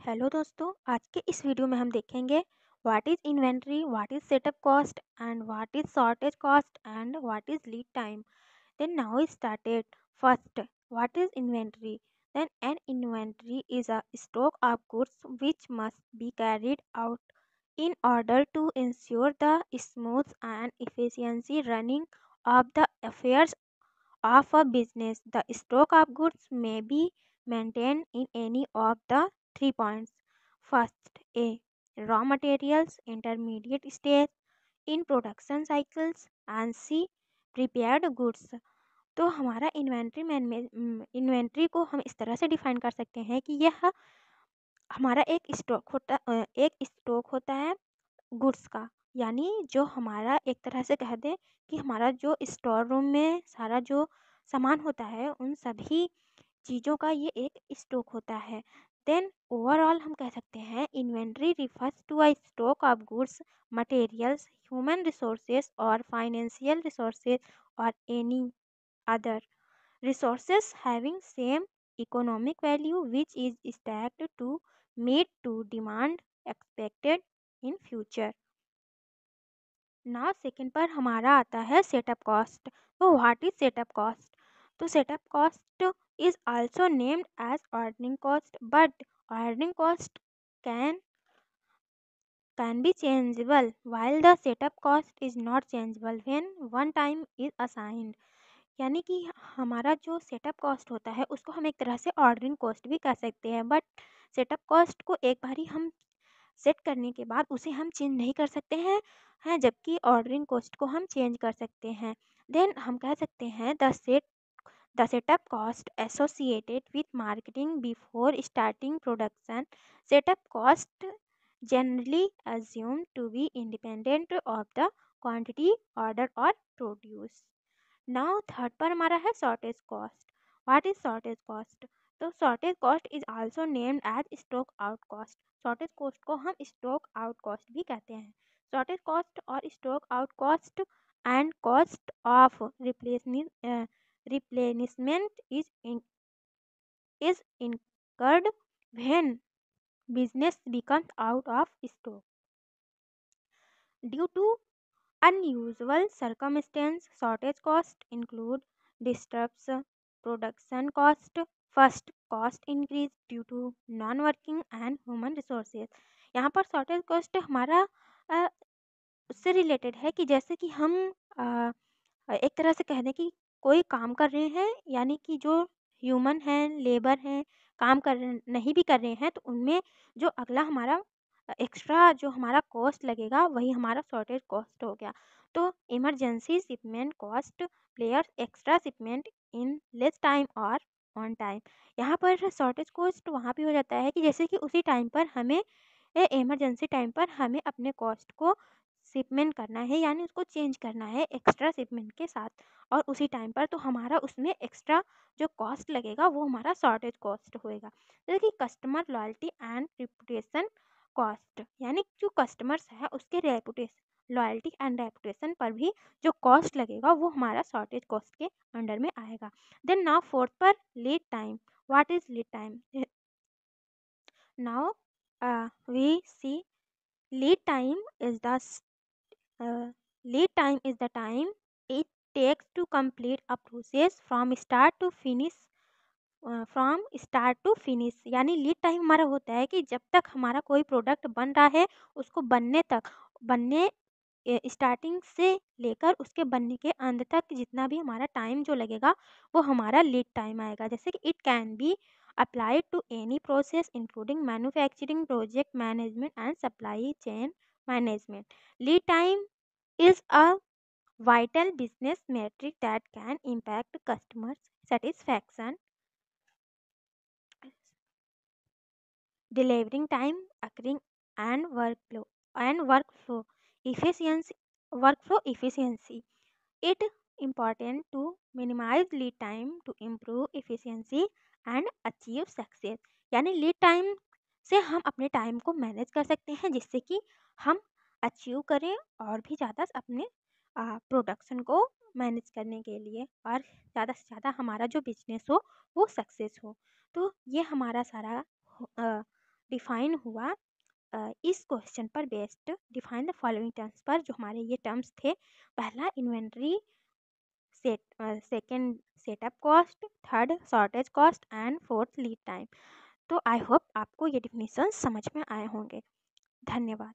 Hello दोस्तों, आज के इस वीडियो में हम देखेंगे what is inventory, what is setup cost and what is shortage cost and what is lead time. Then now we started. First, what is inventory? Then an inventory is a stock of goods which must be carried out in order to ensure the smooth and efficiency running of the affairs of a business. The stock of goods may be maintained in any of the 3 points. First, A. Raw materials, intermediate stage in production cycles, and C. Prepared goods. तो हमारा inventory को हम इस तरह से define कर सकते हैं कि यह हमारा एक स्टॉक होता है गुड्स का, यानी जो हमारा एक तरह से कह दें कि हमारा जो स्टोर रूम में सारा जो सामान होता है उन सभी चीज़ों का ये एक स्टॉक होता है. देन ओवरऑल हम कह सकते हैं inventory refers to a stock of goods, materials, human resources और फाइनेंशियल रिसोर्सेज और any other resources having same economic value which is stacked to meet to demand expected in future. Now second पर हमारा आता है setup cost. तो what is setup cost? तो setup cost is also named as ordering cost, but ordering cost can can be changeable while the setup cost is not changeable when one time is assigned. यानी कि हमारा जो setup cost होता है उसको हम एक तरह से ऑर्डरिंग कॉस्ट भी कह सकते हैं, बट सेटअप कॉस्ट को एक बार ही हम सेट करने के बाद उसे हम चेंज नहीं कर सकते हैं जबकि ऑर्डरिंग कॉस्ट को हम चेंज कर सकते हैं. देन हम कह सकते हैं the setup cost associated with marketing before starting production. Setup cost generally assumed to be independent of the quantity ordered or produced. Now third पर हमारा है shortage cost. What is shortage cost? तो shortage cost is also named as stock out cost. Shortage cost को हम stock out cost भी कहते हैं. Shortage cost और stock out cost and cost of replenishment is incurred when business becomes out of stock due to unusual circumstance. Shortage cost include disturbs production cost. First, cost increase due to non-working and human resources. यहाँ पर shortage cost हमारा अ, उससे related है कि जैसे कि हम अ, एक तरह से कह दें कि कोई काम कर रहे हैं, यानी कि जो ह्यूमन हैं, लेबर हैं, काम कर रहे नहीं भी कर रहे हैं, तो उनमें जो अगला हमारा एक्स्ट्रा जो हमारा कॉस्ट लगेगा वही हमारा शॉर्टेज कॉस्ट हो गया. तो emergency shipment cost, players extra shipment in less time और ऑन टाइम. यहाँ पर शॉर्टेज कॉस्ट वहाँ पे हो जाता है कि जैसे कि उसी टाइम पर हमें इमरजेंसी टाइम पर हमें अपने कॉस्ट को शिपमेंट करना है, यानी उसको चेंज करना है एक्स्ट्रा शिपमेंट के साथ, और उसी टाइम पर तो हमारा उसमें एक्स्ट्रा जो कॉस्ट लगेगा वो हमारा शॉर्टेज कॉस्ट होएगा. जैसे कि customer loyalty and reputation cost, यानी जो कस्टमर्स है उसके रेपुटेशन, लॉयल्टी एंड रेपुटेशन पर भी जो कॉस्ट लगेगा वो हमारा शॉर्टेज कॉस्ट के अंडर में आएगा. देन नाउ फोर्थ पर lead time. What is lead time? Now we see lead time is the lead time is the time it takes to complete a process from start to finish. From start to finish, यानी lead time हमारा होता है कि जब तक हमारा कोई product बन रहा है उसको बनने स्टार्टिंग से लेकर उसके बनने के अंत तक जितना भी हमारा टाइम जो लगेगा वो हमारा लीड टाइम आएगा. जैसे कि it can be applied to any process including manufacturing, project management and supply chain management. Lead time is a vital business metric that can impact customers satisfaction, delivering time, occurring and workflow efficiency. It important to minimize lead time to improve efficiency and achieve success. यानी lead time से हम अपने time को manage कर सकते हैं जिससे कि हम अचीव करें और भी ज़्यादा अपने प्रोडक्शन को मैनेज करने के लिए, और ज़्यादा से ज़्यादा हमारा जो बिजनेस हो वो सक्सेस हो. तो ये हमारा सारा डिफाइन हुआ। इस क्वेश्चन पर based define the following terms पर जो हमारे ये टर्म्स थे, पहला inventory, second setup cost, third shortage cost and fourth lead time. तो आई होप आपको ये डिफिनीशन समझ में आए होंगे। धन्यवाद।